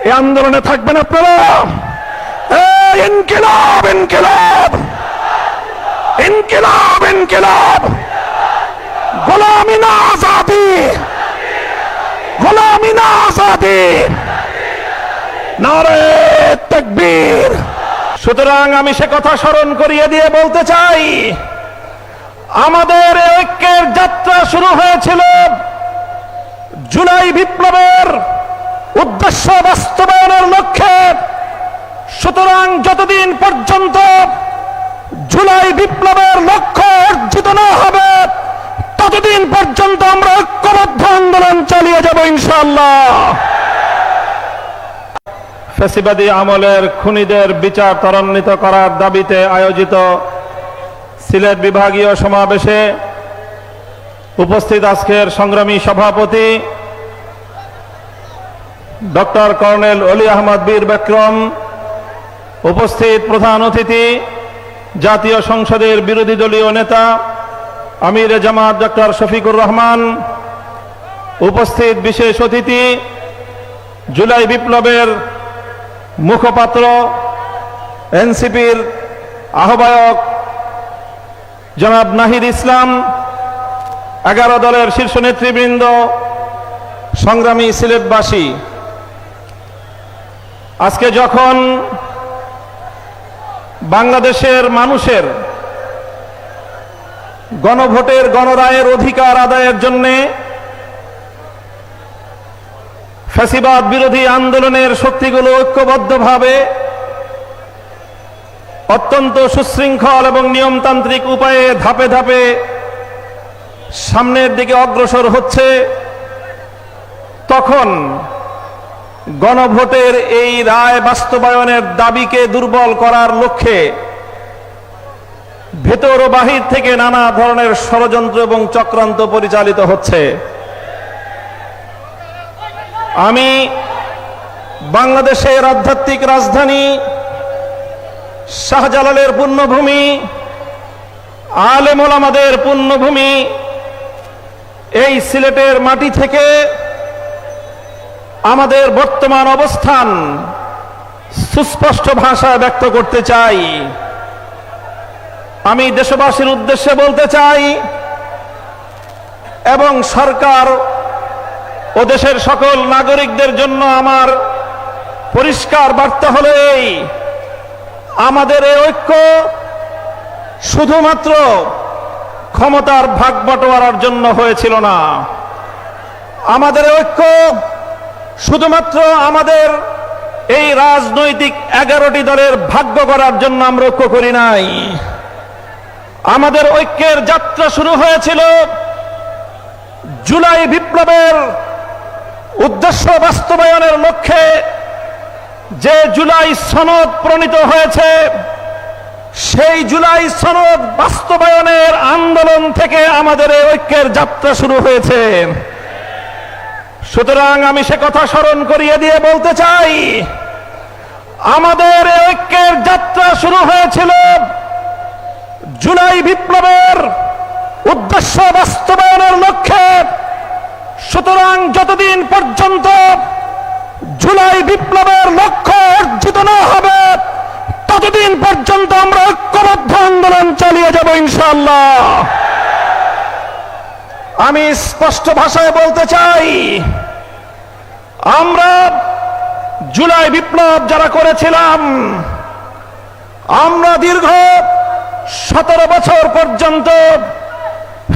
এই আন্দোলনে থাকবেন আপনারা। ইনকিলাব ইনকিলাব ইনকিলাব ইনকিলাব, গোলামি না আজাদি, গোলামি না আজাদি, নারে তাকবীর। সুতরাং আমি সে কথা স্মরণ করিয়ে দিয়ে বলতে চাই, আমাদের ঐক্যের যাত্রা শুরু হয়েছিল জুলাই বিপ্লবের উদ্দেশ্য বাস্তবায়নের লক্ষ্যে। সুতরাং যতদিন পর্যন্ত জুলাই বিপ্লবের লক্ষ্য অর্জিত না হবে, ততদিন পর্যন্ত আমরা ঐক্যবদ্ধ আন্দোলন চালিয়ে যাব ইনশাআল্লাহ। ফ্যাসিবাদী আমলের খুনিদের বিচার ত্বরান্বিত করার দাবিতে আয়োজিত সিলেট বিভাগীয় সমাবেশে উপস্থিত আজকের সংগ্রামী সভাপতি ডক্টর কর্নেল অলি আহমদ বীর বিক্রম, উপস্থিত প্রধান অতিথি জাতীয় সংসদের বিরোধী দলীয় নেতা আমির জামাত ডক্টর শফিকুর রহমান, উপস্থিত বিশেষ অতিথি জুলাই বিপ্লবের মুখপাত্র এনসিপির আহ্বায়ক জনাব নাহিদ ইসলাম, 11 দলের শীর্ষ নেতৃবৃন্দ, সংগ্রামী সিলেটবাসী, আজকে যখন বাংলাদেশের মানুষের গণভোটের গণরায়ের অধিকার আদায়ের জন্য ফ্যাসিবাদ বিরোধী আন্দোলনের শক্তিগুলো ঐক্যবদ্ধভাবে অত্যন্ত সুশৃঙ্খল এবং নিয়মতান্ত্রিক উপায়ে ধাপে ধাপে সামনের দিকে অগ্রসর হচ্ছে, তখন গণভোটের এই রায় বাস্তবায়নের দাবিকে দুর্বল করার লক্ষ্যে ভেতর ও বাহির থেকে নানা ধরনের ষড়যন্ত্র এবং চক্রান্ত পরিচালিত হচ্ছে। আমি বাংলাদেশের আধ্যাত্মিক রাজধানী শাহজালালের পুণ্যভূমি, আলেম ওলামাদের পুণ্যভূমি এই সিলেটের মাটি থেকে আমাদের বর্তমান অবস্থান সুস্পষ্ট ভাষায় ব্যক্ত করতে চাই। আমি দেশবাসীর উদ্দেশ্যে বলতে চাই এবং সরকার ও দেশের সকল নাগরিকদের জন্য আমার পরিষ্কার বার্তা হলো এই, আমাদের এই ঐক্য শুধুমাত্র ক্ষমতার ভাগ বটোয়ারার জন্য হয়েছিল না। আমাদের ঐক্য শুধুমাত্র আমাদের এই রাজনৈতিক 11টি দলের ভাগ্য করার জন্য আমরা ঐক্য করি নাই। আমাদের ঐক্যের যাত্রা শুরু হয়েছিল জুলাই বিপ্লবের উদ্দেশ্য বাস্তবায়নের লক্ষ্যে যে জুলাই সনদ প্রণীত হয়েছে, সেই জুলাই সনদ বাস্তবায়নের আন্দোলন থেকে আমাদের এই ঐক্যের যাত্রা শুরু হয়েছে। সুতরাং আমি সে কথা স্মরণ করিয়ে দিয়ে বলতে চাই, আমাদের এই ঐক্যের যাত্রা শুরু হয়েছিল জুলাই বিপ্লবের উদ্দেশ্য বাস্তবায়নের লক্ষ্যে। সুতরাং যতদিন পর্যন্ত জুলাই বিপ্লবের লক্ষ্য অর্জিত না হবে, ততদিন পর্যন্ত আমরা ঐক্যবদ্ধ আন্দোলন চালিয়ে যাব ইনশাআল্লাহ। আমি স্পষ্ট ভাষায় বলতে চাই, আমরা জুলাই বিপ্লব যারা করেছিলাম, আমরা দীর্ঘ 17 বছর পর্যন্ত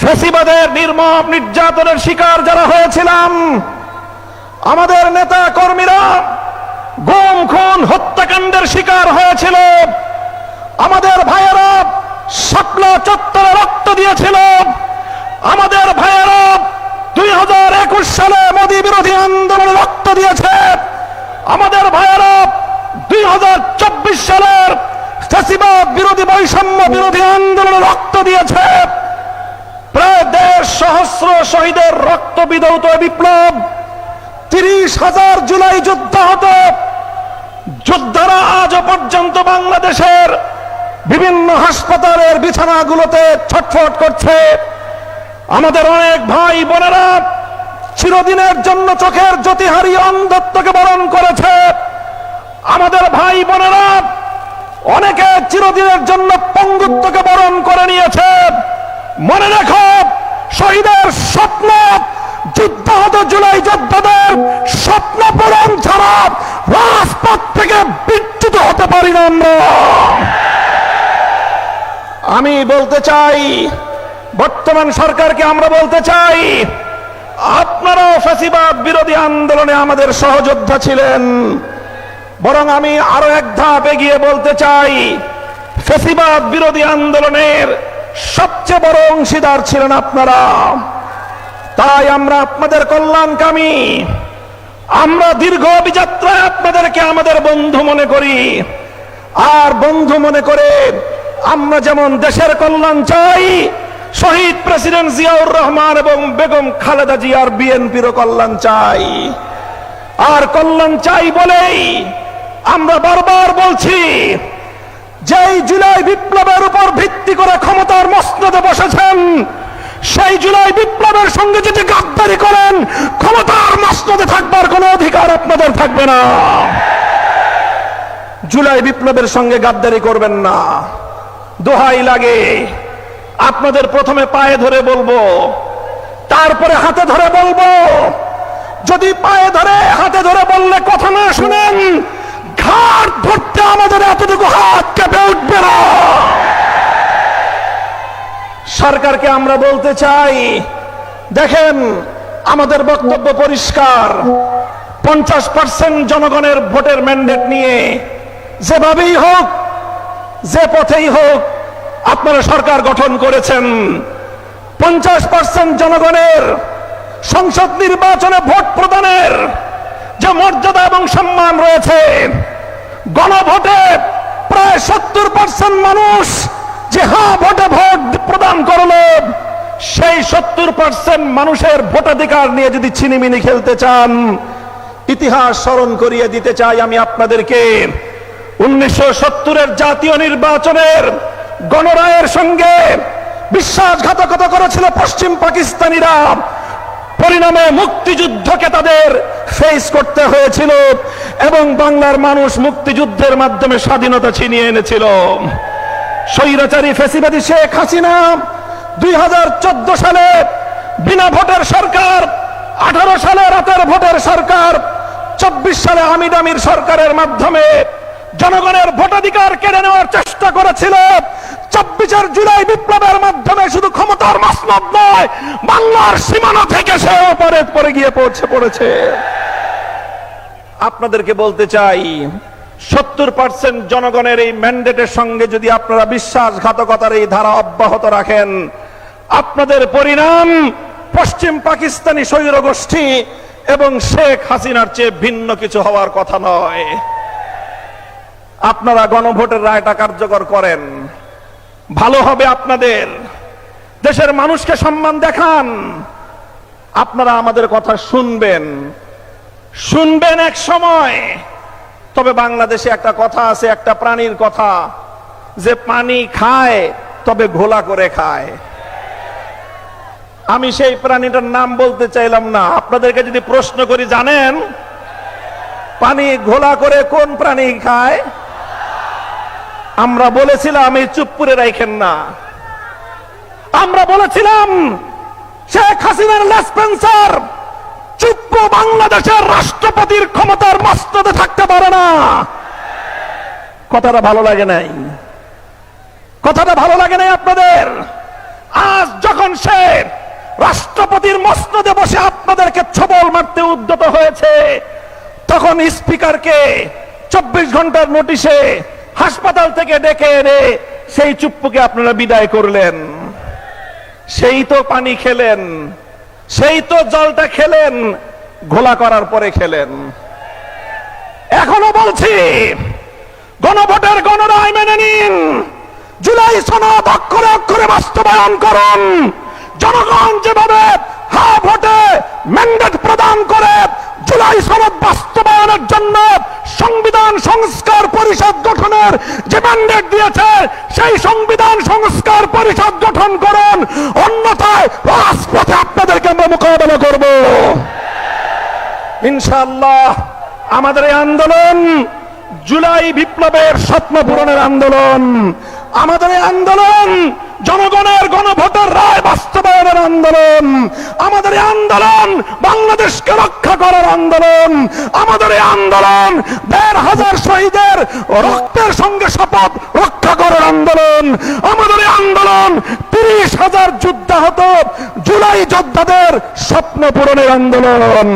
ফ্যাসিবাদের নির্মম নির্যাতনের শিকার যারা হয়েছিলাম, আমাদের নেতা কর্মীরা গুম খুন হত্যাকাণ্ডের শিকার হয়েছিল, আমাদের ভাইয়েরা শাপলা চত্বরে রক্ত দিয়েছিল, আমাদের ভাইয়েরা 2021 সালে মোদী বিরোধী আন্দোলনে রক্ত দিয়েছে, আমাদের ভাইয়েরা 2024 সালের ফ্যাসিবাদ বিরোধী বৈষম্য বিরোধী আন্দোলনে রক্ত দিয়েছে। প্রায় 1.5 সহস্র শহীদের রক্ত বিধৌত বিপ্লব, 30,000 জুলাই যোদ্ধা হত। যোদ্ধারা আজও পর্যন্ত বাংলাদেশের বিভিন্ন হাসপাতালের বিছানাগুলোতে ছটফট করছে। আমাদের অনেক ভাই বোনেরা চিরদিনের জন্য চোখের জ্যোতি হারিয়ে অন্ধত্বকে বরণ করেছে। আমাদের ভাই বোনেরা অনেকে চিরদিনের জন্য পঙ্গুত্বকে বরণ করে নিয়েছে। মনে রেখো, শহীদের স্বপ্ন, যুদ্ধাহত জুলাই যোদ্ধাদের স্বপ্ন পূরণ ছাড়া রাজপথ থেকে বিচ্যুত হতে পারি না আমরা। আমি বলতে চাই, বর্তমান সরকারকে আমরা বলতে চাই, আপনারাও ফ্যাসিবাদ বিরোধী আন্দোলনে আমাদের সহযোদ্ধা ছিলেন। বরং আমি আরো এক ধাপ এগিয়ে বলতে চাই, ফ্যাসিবাদ বিরোধী আন্দোলনের সবচেয়ে বড় অংশীদার ছিলেন আপনারা। তাই আমরা আপনাদের কল্যাণকামী, আমরা দীর্ঘ অভিযাত্রায় আপনাদেরকে আমাদের বন্ধু মনে করি। আর বন্ধু মনে করে আমরা যেমন দেশের কল্যাণ চাই, শহীদ প্রেসিডেন্ট জিয়াউর রহমান এবং বেগম খালেদা জিয়ার বিএনপিরও কল্যাণ চাই। আর কল্যাণ চাই বলেই আমরা বারবার বলছি, যেই জুলাই বিপ্লবের উপর ভিত্তি করে ক্ষমতার মসনদে বসেছেন, সেই জুলাই বিপ্লবের সঙ্গে যদি গাদ্দারি করেন, ক্ষমতার মসনদে থাকবার কোনো অধিকার আপনাদের থাকবে না। জুলাই বিপ্লবের সঙ্গে গাদ্দারি করবেন না। দোহাই লাগে, আপনাদের প্রথমে পায়ে ধরে বলবো, তারপরে হাতে ধরে বলবো। যদি পায়ে ধরে হাতে ধরে বললে কথা না শুনেন, ঘাট ধরতে আমাদের এতটুকু হাত কেঁপে উঠবে না। সরকারকে আমরা বলতে চাই, দেখেন আমাদের বক্তব্য পরিষ্কার। 50% জনগণের ভোটের ম্যান্ডেট নিয়ে যেভাবেই হোক, যে পথেই হোক আপনারা সরকার গঠন করেছেন। 50% জনগণের সংসদ নির্বাচনে ভোট প্রদানের যে মর্যাদা এবং সম্মান রয়েছে, গণভোটে প্রায় 70% মানুষ যে হ্যাঁ ভোটে ভোট প্রদান করলো, সেই 70% মানুষের ভোটাধিকার নিয়ে যদি ছিনিমিনি খেলতে চান, ইতিহাস স্মরণ করিয়ে দিতে চাই আমি আপনাদেরকে। 1970-এর জাতীয় নির্বাচনের গণরায়ের সঙ্গে বিশ্বাসঘাতকতা করেছিল পশ্চিম পাকিস্তানিরা। পরিণামে মুক্তিযুদ্ধকে তাদের ফেস করতে হয়েছিল এবং বাংলার মানুষ মুক্তিযুদ্ধের মাধ্যমে স্বাধীনতা ছিনিয়ে এনেছিল। স্বৈরাচারী ফ্যাসিবাদী শেখ হাসিনা 2014 সালে বিনা ভোটের সরকার, 18 সালে রাতের ভোটের সরকার, 24 সালে আমির সরকারের মাধ্যমে জনগণের ভোটাধিকার কেড়ে নেওয়ার চেষ্টা করেছিল। 24 জুলাই বিপ্লবের মাধ্যমে শুধু ক্ষমতার মসনদ নয়, বাংলার সীমানা থেকে সে পরে গিয়ে পড়েছে। আপনাদেরকে বলতে চাই, 70% জনগণের এই ম্যান্ডেটের সঙ্গে যদি আপনারা বিশ্বাসঘাতকতার এই ধারা অব্যাহত রাখেন, আপনাদের পরিণাম পশ্চিম পাকিস্তানি স্বৈর গোষ্ঠী এবং শেখ হাসিনার চেয়ে ভিন্ন কিছু হওয়ার কথা নয়। আপনারা গণভোটের রায়টা কার্যকর করেন, ভালো হবে আপনাদের। দেশের মানুষকে সম্মান দেখান। আপনারা আমাদের কথা শুনবেন এক সময়। তবে বাংলাদেশে একটা কথা আছে, একটা প্রাণীর কথা, যে পানি খায় তবে ঘোলা করে খায়। আমি সেই প্রাণীটার নাম বলতে চাইলাম না। আপনাদেরকে যদি প্রশ্ন করি, জানেন পানি ঘোলা করে কোন প্রাণী খায়? আমরা বলেছিলাম এই চুপ করে রাখেন না। আমরা বলেছিলাম শেখ হাসিনার লেসপেন্সার চুপ বাংলাদেশের রাষ্ট্রপতির ক্ষমতার মসনদে থাকতে পারে না। কথাটা ভালো লাগে নাই? কথাটা ভালো লাগে নাই আপনাদের? আজ যখন সে রাষ্ট্রপতির মসনদে বসে আপনাদেরকে ছবল মারতে উদ্যত হয়েছে, তখন স্পিকারকে 24 ঘন্টার নোটিশে হাসপাতাল থেকে ডেকে এনে সেই চুপ্পুকে আপনারা বিদায় করলেন। সেই তো পানি খেলেন, সেই তো জলটা খেলেন, ঘোলা করার পরে খেলেন। এখনো বলছি, গণভোটের গণরায় মেনে নিন, জুলাই সনদ অক্ষরে অক্ষরে বাস্তবায়ন করুন। জনগণ যেভাবে হ্যাঁ ভোটে ম্যান্ডেট প্রদান করে জুলাই সনদ বাস্তবায়নের জন্য সংবিধান সংস্কার পরিষদ গঠনের যে ম্যান্ডেট দিয়েছে, সেই সংবিধান সংস্কার পরিষদ গঠন করুন, অন্যথায় রাজপথে আপনাদেরকে আমরা মোকাবেলা করব ইনশাআল্লাহ। আমাদের এই আন্দোলন জুলাই বিপ্লবের স্বপ্ন পূরণের আন্দোলন। আমাদের এই আন্দোলন জনগণের গণভোটের রায় বাস্তবায়নের আন্দোলন। আমাদের এই আন্দোলন বাংলাদেশকে রক্ষা করার আন্দোলন। আমাদের এই আন্দোলন ১৫০০ শহীদের রক্তের সঙ্গে শপথ রক্ষা করার আন্দোলন। আমাদের এই আন্দোলন ৩০,০০০ যুদ্ধাহত জুলাই যোদ্ধাদের স্বপ্ন পূরণের আন্দোলন।